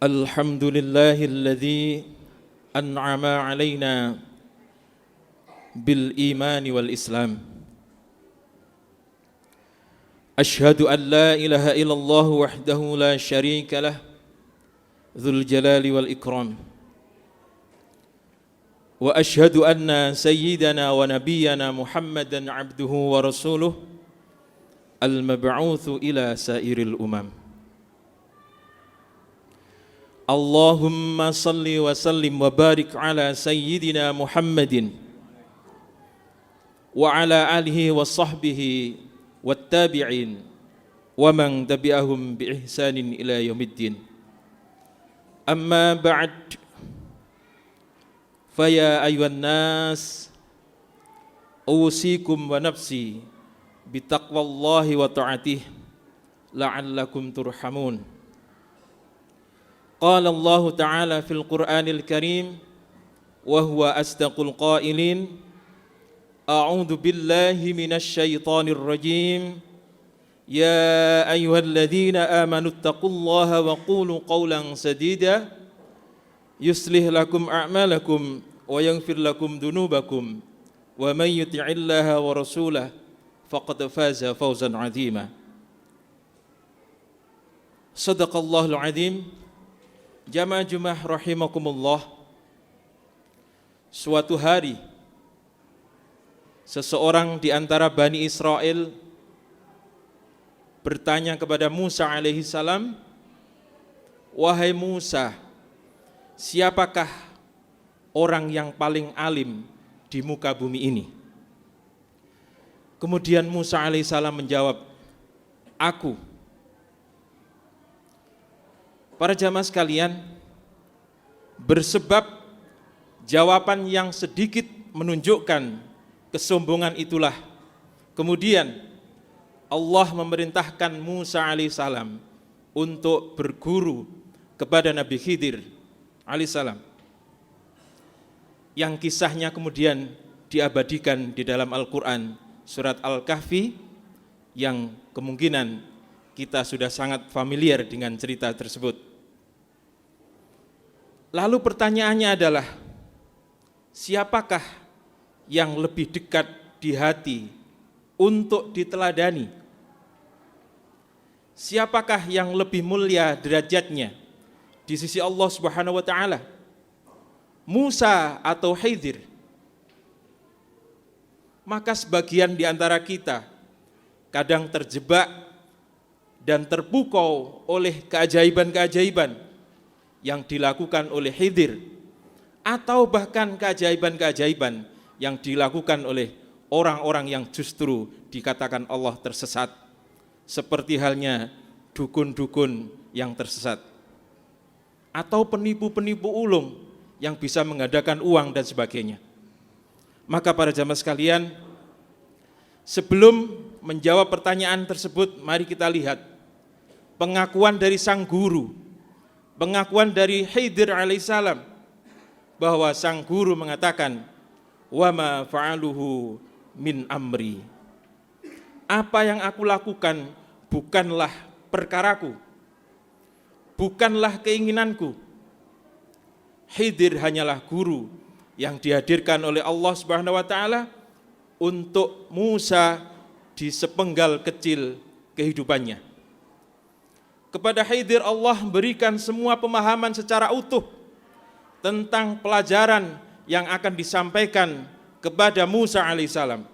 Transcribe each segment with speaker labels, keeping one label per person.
Speaker 1: الحمد لله الذي أنعم علينا بالإيمان والإسلام. أشهد أن لا إله إلا الله وحده لا شريك له ذو الجلال والإكرام. وأشهد أن سيدنا ونبينا محمدا عبده ورسوله المبعوث إلى سائر الأمم. اللهم صل وسلم وبارك على سيدنا محمد وعلى آله وصحبه والتابعين ومن تبعهم بإحسان إلى يوم الدين. أما بعد، فيا أيها الناس أوصيكم ونفسي بتقوى الله وطاعته لعلكم ترحمون. قال الله تعالى في القرآن الكريم وهو أصدق القائلين: أعوذ بالله من الشيطان الرجيم يا أيها الذين آمنوا اتقوا الله وقولوا قولا سديدا يصلح لكم أعمالكم ويغفر لكم ذنوبكم ومن يطع الله ورسوله فقد فاز فوزا عظيما. صدق الله العظيم. Jamaah rahimakumullah. Suatu hari seseorang di antara Bani Israel bertanya kepada Musa alaihi salam, "Wahai Musa, siapakah orang yang paling alim di muka bumi ini?" Kemudian Musa alaihi salam menjawab, "Aku." Para jamaah sekalian, bersebab jawaban yang sedikit menunjukkan kesombongan itulah, kemudian Allah memerintahkan Musa alaihissalam untuk berguru kepada Nabi Khidir alaihissalam, yang kisahnya kemudian diabadikan di dalam Al-Quran surat Al-Kahfi, yang kemungkinan kita sudah sangat familiar dengan cerita tersebut. Lalu pertanyaannya adalah, siapakah yang lebih dekat di hati untuk diteladani? Siapakah yang lebih mulia derajatnya di sisi Allah Subhanahu wa taala? Musa atau Khidir? Maka sebagian di antara kita kadang terjebak dan terpukau oleh keajaiban-keajaiban yang dilakukan oleh Khidir, atau bahkan keajaiban-keajaiban yang dilakukan oleh orang-orang yang justru dikatakan Allah tersesat, seperti halnya dukun-dukun yang tersesat, atau penipu-penipu ulung yang bisa mengadakan uang dan sebagainya. Maka para jamaah sekalian, sebelum menjawab pertanyaan tersebut, mari kita lihat pengakuan dari sang guru, pengakuan dari Khidir alaihissalam, bahwa sang guru mengatakan, "Wa ma fa'aluhu min amri." Apa yang aku lakukan bukanlah perkaraku, bukanlah keinginanku. Khidir hanyalah guru yang dihadirkan oleh Allah Subhanahu wa taala untuk Musa di sepenggal kecil kehidupannya. Kepada Khidir Allah berikan semua pemahaman secara utuh tentang pelajaran yang akan disampaikan kepada Musa alaihissalam.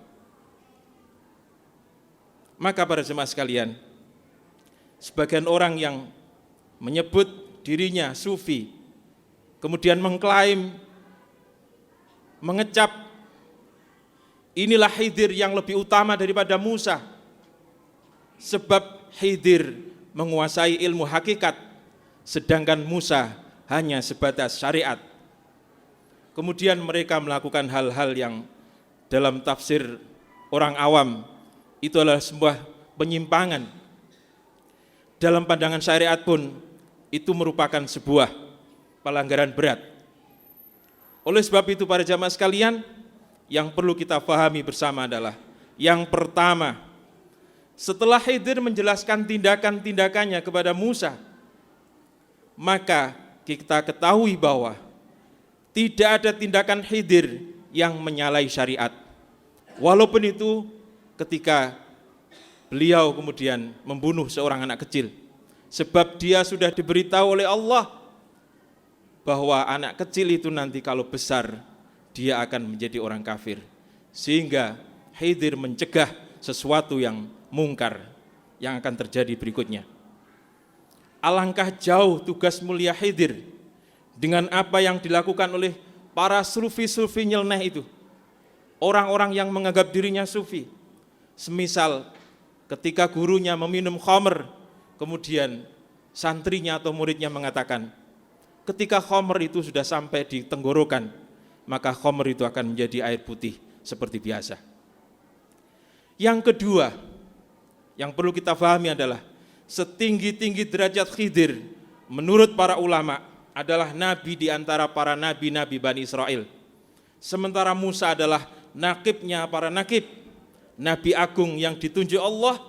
Speaker 1: Maka para jemaah sekalian, sebagian orang yang menyebut dirinya sufi, kemudian mengklaim, mengecap, inilah Khidir yang lebih utama daripada Musa, sebab Khidir menguasai ilmu hakikat, sedangkan Musa hanya sebatas syariat. Kemudian mereka melakukan hal-hal yang dalam tafsir orang awam itu adalah sebuah penyimpangan. Dalam pandangan syariat pun itu merupakan sebuah pelanggaran berat. Oleh sebab itu para jamaah sekalian, yang perlu kita pahami bersama adalah, yang pertama, setelah Khidir menjelaskan tindakan-tindakannya kepada Musa, maka kita ketahui bahwa tidak ada tindakan Khidir yang menyalahi syariat. Walaupun itu ketika beliau kemudian membunuh seorang anak kecil, sebab dia sudah diberitahu oleh Allah bahwa anak kecil itu nanti kalau besar dia akan menjadi orang kafir, sehingga Khidir mencegah sesuatu yang mungkar yang akan terjadi berikutnya. Alangkah jauh tugas mulia Khidir dengan apa yang dilakukan oleh para sufi-sufi nyeleneh itu, orang-orang yang menganggap dirinya sufi. Semisal ketika gurunya meminum khamr, kemudian santrinya atau muridnya mengatakan, ketika khamr itu sudah sampai di tenggorokan, maka khamr itu akan menjadi air putih seperti biasa. Yang kedua, yang perlu kita pahami adalah setinggi-tinggi derajat Khidir menurut para ulama adalah nabi di antara para nabi-nabi Bani Israel. Sementara Musa adalah nakibnya para nakib, nabi agung yang ditunjuk Allah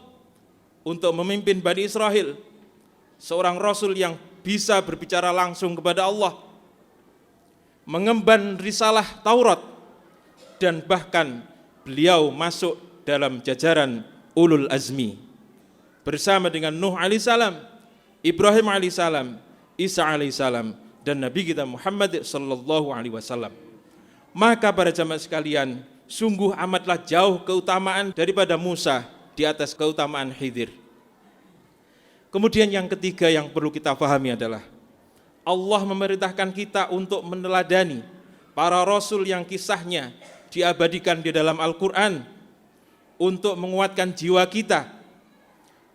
Speaker 1: untuk memimpin Bani Israel, seorang rasul yang bisa berbicara langsung kepada Allah, mengemban risalah Taurat, dan bahkan beliau masuk dalam jajaran ulul azmi bersama dengan Nuh alaihissalam, Ibrahim alaihissalam, Isa alaihissalam, dan Nabi kita Muhammad sallallahu alaihi wasallam. Maka para jamaah sekalian, sungguh amatlah jauh keutamaan daripada Musa di atas keutamaan Khidir. Kemudian yang ketiga yang perlu kita pahami adalah Allah memerintahkan kita untuk meneladani para rasul yang kisahnya diabadikan di dalam Al-Quran untuk menguatkan jiwa kita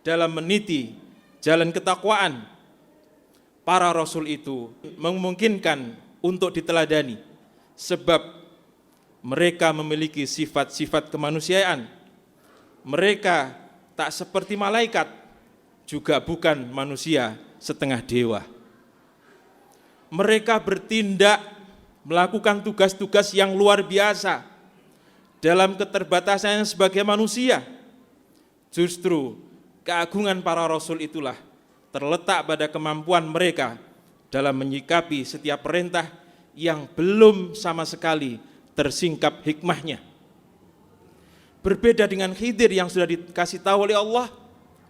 Speaker 1: dalam meniti jalan ketakwaan. Para rasul itu memungkinkan untuk diteladani sebab mereka memiliki sifat-sifat kemanusiaan. Mereka tak seperti malaikat, juga bukan manusia setengah dewa. Mereka bertindak melakukan tugas-tugas yang luar biasa dalam keterbatasannya sebagai manusia. Justru keagungan para rasul itulah terletak pada kemampuan mereka dalam menyikapi setiap perintah yang belum sama sekali tersingkap hikmahnya. Berbeda dengan Khidir yang sudah dikasih tahu oleh Allah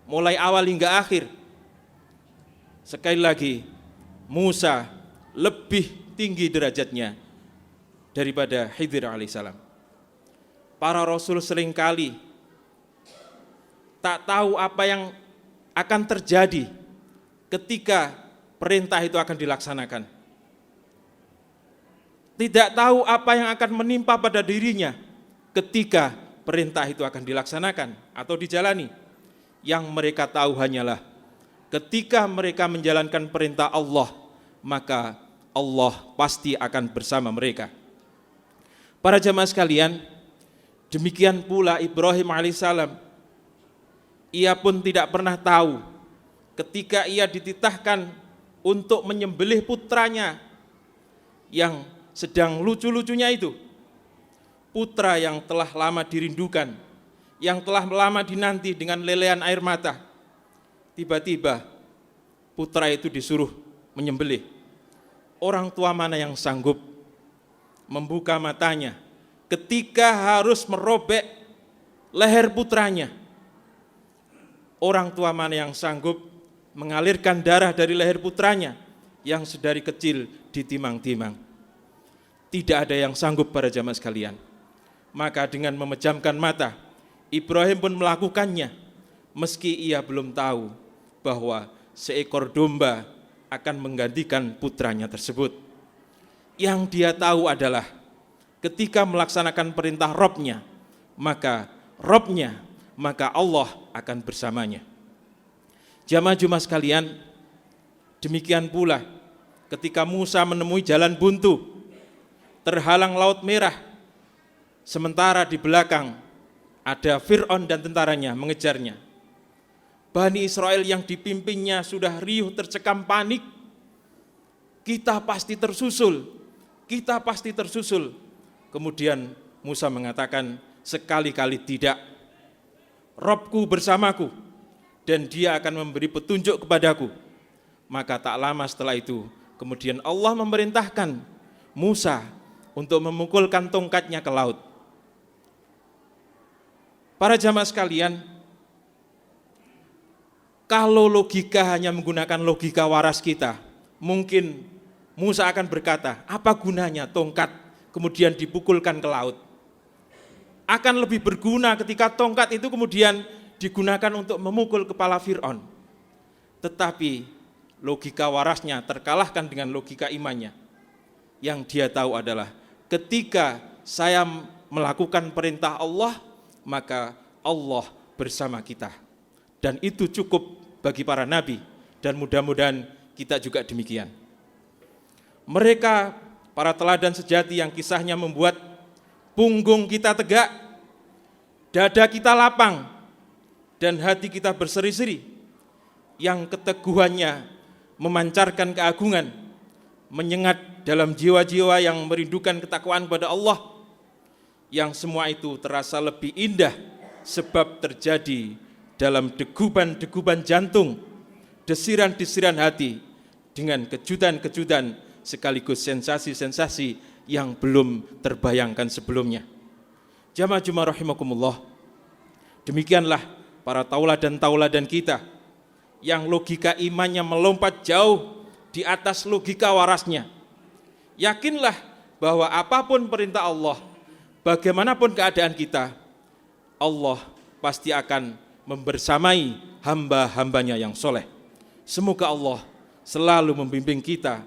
Speaker 1: mulai awal hingga akhir. Sekali lagi, Musa lebih tinggi derajatnya daripada Khidir alaihissalam. Para rasul seringkali tak tahu apa yang akan terjadi ketika perintah itu akan dilaksanakan. Tidak tahu apa yang akan menimpa pada dirinya ketika perintah itu akan dilaksanakan atau dijalani. Yang mereka tahu hanyalah ketika mereka menjalankan perintah Allah, maka Allah pasti akan bersama mereka. Para jamaah sekalian, demikian pula Ibrahim alaihissalam. Ia pun tidak pernah tahu ketika ia dititahkan untuk menyembelih putranya yang sedang lucu-lucunya itu, putra yang telah lama dirindukan, yang telah lama dinanti dengan lelehan air mata. Tiba-tiba putra itu disuruh menyembelih. Orang tua mana yang sanggup membuka matanya ketika harus merobek leher putranya? Orang tua mana yang sanggup mengalirkan darah dari leher putranya yang sedari kecil ditimang-timang? Tidak ada yang sanggup para jamaah sekalian. Maka dengan memejamkan mata, Ibrahim pun melakukannya, meski ia belum tahu bahwa seekor domba akan menggantikan putranya tersebut. Yang dia tahu adalah ketika melaksanakan perintah Robnya, maka Allah akan bersamanya. Jamaah-jamaah sekalian, demikian pula ketika Musa menemui jalan buntu, terhalang Laut Merah, sementara di belakang ada Fir'aun dan tentaranya mengejarnya. Bani Israel yang dipimpinnya sudah riuh tercekam panik. Kita pasti tersusul. Kemudian Musa mengatakan, sekali-kali tidak. Robku bersamaku dan dia akan memberi petunjuk kepadaku. Maka tak lama setelah itu, kemudian Allah memerintahkan Musa untuk memukulkan tongkatnya ke laut. Para jamaah sekalian, kalau logika hanya menggunakan logika waras kita, mungkin Musa akan berkata, apa gunanya tongkat kemudian dipukulkan ke laut? Akan lebih berguna ketika tongkat itu kemudian digunakan untuk memukul kepala Fir'aun. Tetapi logika warasnya terkalahkan dengan logika imannya. Yang dia tahu adalah ketika saya melakukan perintah Allah, maka Allah bersama kita. Dan itu cukup bagi para nabi, dan mudah-mudahan kita juga demikian. Mereka para teladan sejati yang kisahnya membuat punggung kita tegak, dada kita lapang, dan hati kita berseri-seri, yang keteguhannya memancarkan keagungan, menyengat dalam jiwa-jiwa yang merindukan ketakwaan kepada Allah, yang semua itu terasa lebih indah sebab terjadi dalam deguban-deguban jantung, desiran-desiran hati, dengan kejutan-kejutan sekaligus sensasi-sensasi yang belum terbayangkan sebelumnya. Jamaah Jumat rahimakumullah, demikianlah para tauladan-tauladan kita yang logika imannya melompat jauh di atas logika warasnya. Yakinlah bahwa apapun perintah Allah, bagaimanapun keadaan kita, Allah pasti akan membersamai hamba-hambanya yang soleh. Semoga Allah selalu membimbing kita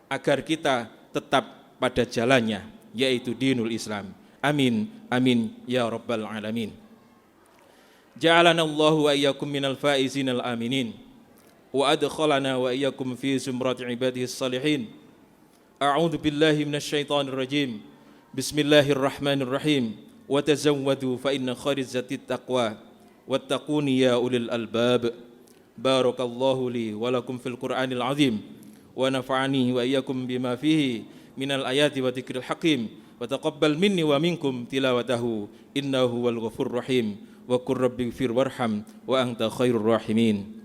Speaker 1: agar kita tetap pada jalannya, yaitu dinul Islam. Amin, amin, ya rabbal alamin. Ja'alana Allahu wa iyyakum minal faizin al-aminin, wa adkhalana wa iyyakum fi zumrati ibadihi salihin. A'udzu billahi minasy syaithanir rajim. Bismillahirrahmanirrahim. Wa tazawwadu fa inna khairaz zatit taqwa wattaquni ya ulil albab. Barakallahu li wa lakum fil Qur'anil azim wa nafa'ani wa iyyakum bima fihi minal ayati wa dzikril hakim wa taqabbal minni wa minkum tilawatahu innahu wal ghafurur rahim wa qur rabbighfir warham wa anta khairur rahimin.